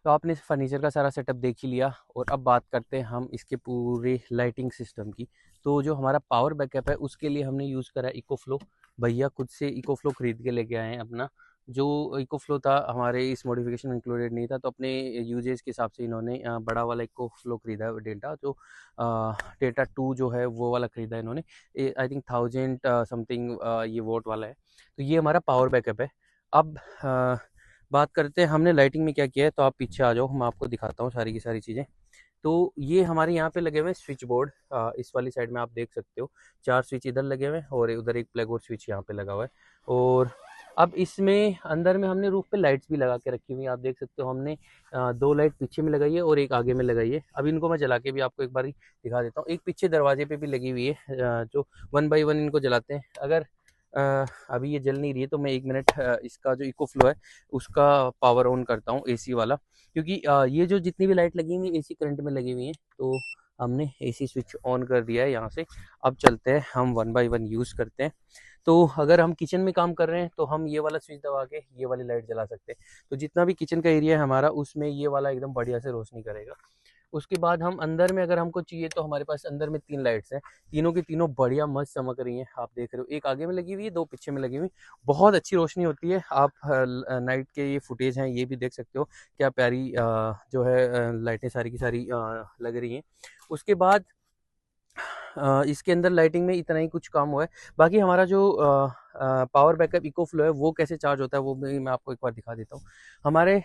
तो आपने फर्नीचर का सारा सेटअप देख ही लिया और अब बात करते हैं हम इसके पूरे लाइटिंग सिस्टम की। तो जो हमारा पावर बैकअप है उसके लिए हमने यूज़ करा इकोफ्लो। भैया खुद से इकोफ्लो खरीद के लेके आए हैं अपना। जो इकोफ्लो था हमारे इस मॉडिफिकेशन में इंक्लूडेड नहीं था, तो अपने यूजेस के हिसाब से इन्होंने बड़ा वाला इकोफ्लो खरीदा है, डेल्टा जो डेल्टा 2 जो है वो वाला खरीदा है इन्होंने। आई थिंक 1000 समथिंग ये वोट वाला है। तो ये हमारा पावर बैकअप है। अब बात करते हैं हमने लाइटिंग में क्या किया है। तो आप पीछे आ जाओ, मैं आपको दिखाता हूँ सारी की सारी चीज़ें। तो ये हमारे यहाँ पे लगे हुए हैं स्विच बोर्ड। इस वाली साइड में आप देख सकते हो 4 स्विच इधर लगे हुए हैं और उधर एक प्लग और स्विच यहाँ पे लगा हुआ है। और अब इसमें अंदर में हमने रूफ पे लाइट्स भी लगा के रखी हुई हैं। आप देख सकते हो हमने 2 लाइट पीछे में लगाई है और एक आगे में लगाई है। अब इनको मैं जला के भी आपको एक बार दिखा देता हूँ। एक पीछे दरवाजे पे भी लगी हुई है, जो 1 बाई 1 इनको जलाते हैं। अगर अभी ये जल नहीं रही है तो मैं 1 मिनट इसका जो इको फ्लो है उसका पावर ऑन करता हूँ, एसी वाला। क्योंकि ये जो जितनी भी लाइट लगी हुई है एसी करंट में लगी हुई हैं। तो हमने एसी स्विच ऑन कर दिया है यहाँ से। अब चलते हैं हम 1 बाई 1 यूज़ करते हैं। तो अगर हम किचन में काम कर रहे हैं तो हम ये वाला स्विच दबा के ये वाली लाइट जला सकते हैं। तो जितना भी किचन का एरिया है हमारा उसमें ये वाला एकदम बढ़िया से रोशनी करेगा। उसके बाद हम अंदर में अगर हमको चाहिए तो हमारे पास अंदर में 3 लाइट्स हैं। तीनों की तीनों बढ़िया मस्त चमक रही हैं। आप देख रहे हो, एक आगे में लगी हुई है, 2 पीछे में लगी हुई। बहुत अच्छी रोशनी होती है। आप नाइट के ये फुटेज हैं ये भी देख सकते हो, क्या प्यारी जो है लाइटें सारी की सारी लग रही हैं। उसके बाद इसके अंदर लाइटिंग में इतना ही कुछ काम हुआ है। बाकी हमारा जो पावर बैकअप इको फ्लो है वो कैसे चार्ज होता है वो भी मैं आपको एक बार दिखा देता हूँ। हमारे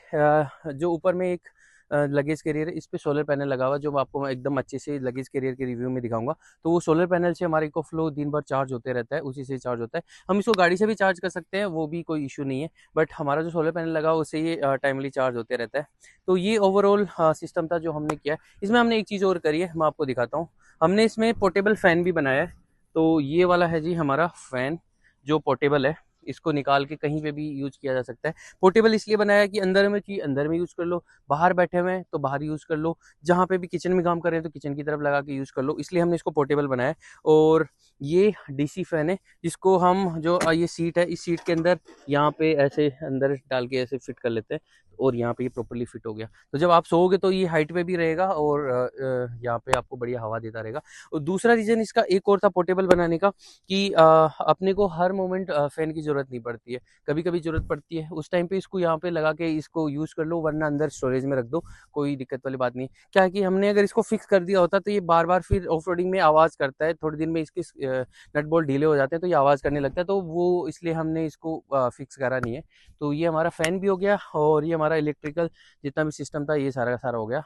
जो ऊपर में एक लगेज कैरियर है, इस पे सोलर पैनल लगा हुआ है, जो मैं आपको एकदम अच्छे से लगेज कैरियर के रिव्यू में दिखाऊंगा। तो वो सोलर पैनल से हमारा इको फ्लो दिन भर चार्ज होते रहता है, उसी से चार्ज होता है। हम इसको गाड़ी से भी चार्ज कर सकते हैं, वो भी कोई इशू नहीं है। बट हमारा जो सोलर पैनल लगा उससे ये टाइमली चार्ज होते रहता है। तो ये ओवरऑल सिस्टम था जो हमने किया है। इसमें हमने एक चीज़ और करी है, मैं आपको दिखाता हूँ। हमने इसमें पोर्टेबल फ़ैन भी बनाया है। तो ये वाला है जी हमारा फ़ैन, जो पोर्टेबल है। इसको निकाल के कहीं पे भी यूज़ किया जा सकता है। पोर्टेबल इसलिए बनाया है कि अंदर में चाहिए अंदर में यूज़ कर लो, बाहर बैठे हुए हैं तो बाहर यूज़ कर लो, जहाँ पे भी किचन में काम कर रहे हैं तो किचन की तरफ लगा के यूज़ कर लो, इसलिए हमने इसको पोर्टेबल बनाया है। और ये डीसी फ़ैन है, जिसको हम जो ये सीट है, इस सीट के अंदर यहाँ पे ऐसे अंदर डाल के ऐसे फिट कर लेते हैं और यहाँ पे ये प्रॉपर्ली फिट हो गया। तो जब आप सोओगे तो ये हाइट पे भी रहेगा और यहाँ पे आपको बढ़िया हवा देता रहेगा। और दूसरा रीज़न इसका एक और था पोर्टेबल बनाने का कि अपने को हर मोमेंट फ़ैन की ज़रूरत नहीं पड़ती है। कभी-कभी ज़रूरत पड़ती है, उस टाइम पे इसको यहाँ पे लगा के इसको यूज़ कर लो, वरना अंदर स्टोरेज में रख दो, कोई दिक्कत वाली बात नहीं है। क्या है कि हमने अगर इसको फिक्स कर दिया होता तो ये बार-बार फिर ऑफ-रोडिंग में आवाज़ करता है, थोड़े दिन में इसके नट बोल्ट ढीले हो जाते हैं तो ये आवाज़ करने लगता है, तो वो इसलिए हमने इसको फिक्स करा नहीं है। तो ये हमारा फ़ैन भी हो गया और ये हमारा इलेक्ट्रिकल जितना भी सिस्टम था ये सारा का सारा हो गया।